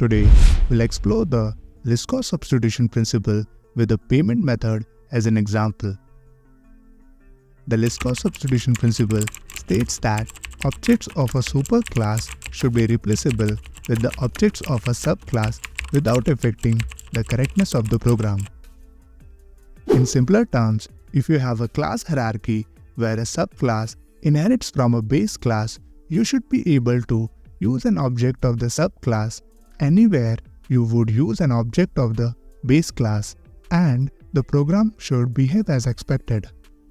Today, we'll explore the Liskov Substitution Principle with the payment method as an example. The Liskov Substitution Principle states that objects of a superclass should be replaceable with the objects of a subclass without affecting the correctness of the program. In simpler terms, if you have a class hierarchy where a subclass inherits from a base class, you should be able to use an object of the subclass anywhere you would use an object of the base class, and the program should behave as expected.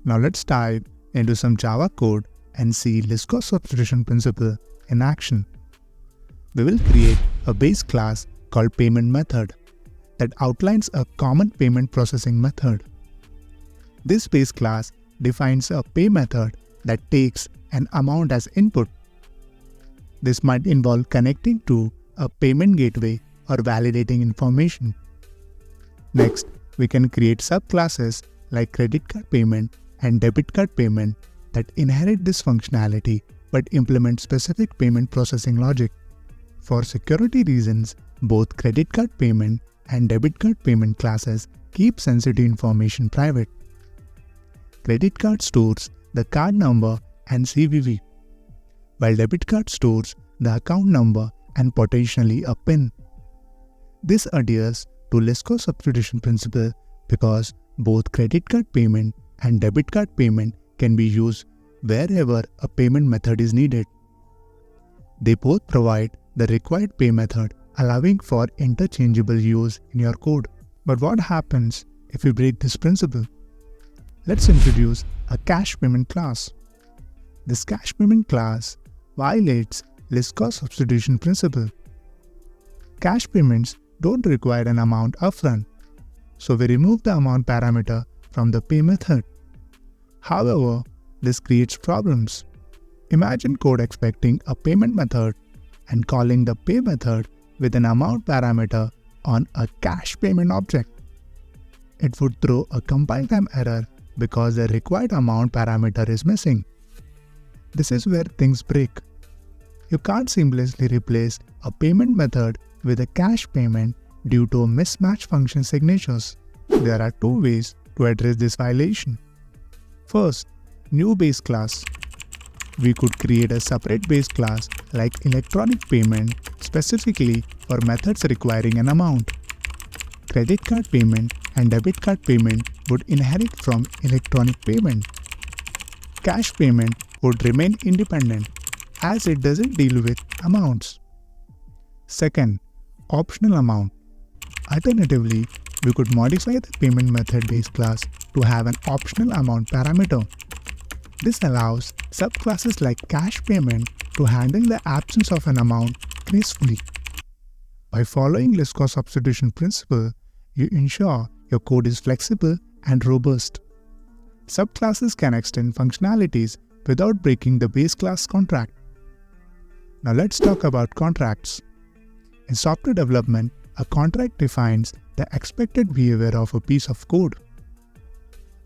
Now let's dive into some Java code and see Liskov Substitution Principle in action. We will create a base class called payment method that outlines a common payment processing method. This base class defines a pay method that takes an amount as input. This might involve connecting to a payment gateway or validating information. Next, we can create subclasses like credit card payment and debit card payment that inherit this functionality but implement specific payment processing logic. For security reasons, both credit card payment and debit card payment classes keep sensitive information private. Credit card stores the card number and CVV, while debit card stores the account number and potentially a PIN. This adheres to Liskov Substitution Principle because both credit card payment and debit card payment can be used wherever a payment method is needed. They both provide the required pay method, allowing for interchangeable use in your code. But what happens if we break this principle? Let's introduce a cash payment class. This cash payment class violates Liskov Substitution Principle. Cash payments don't require an amount upfront, so we remove the amount parameter from the pay method. However, this creates problems. Imagine code expecting a payment method and calling the pay method with an amount parameter on a cash payment object. It would throw a compile time error because the required amount parameter is missing. This is where things break. You can't seamlessly replace a payment method with a cash payment due to mismatched function signatures. There are two ways to address this violation. First, new base class. We could create a separate base class like electronic payment specifically for methods requiring an amount. Credit card payment and debit card payment would inherit from electronic payment. Cash payment would remain independent as it doesn't deal with amounts. Second, optional amount. Alternatively, we could modify the payment method base class to have an optional amount parameter. This allows subclasses like cash payment to handle the absence of an amount gracefully. By following Liskov Substitution Principle, you ensure your code is flexible and robust. Subclasses can extend functionalities without breaking the base class contract. Now let's talk about contracts. In software development, a contract defines the expected behavior of a piece of code.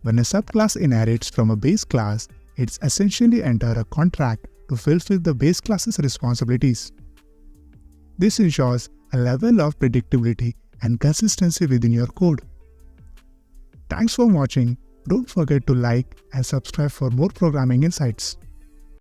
When a subclass inherits from a base class, it's essentially enter a contract to fulfill the base class's responsibilities. This ensures a level of predictability and consistency within your code. Thanks for watching. Don't forget to like and subscribe for more programming insights.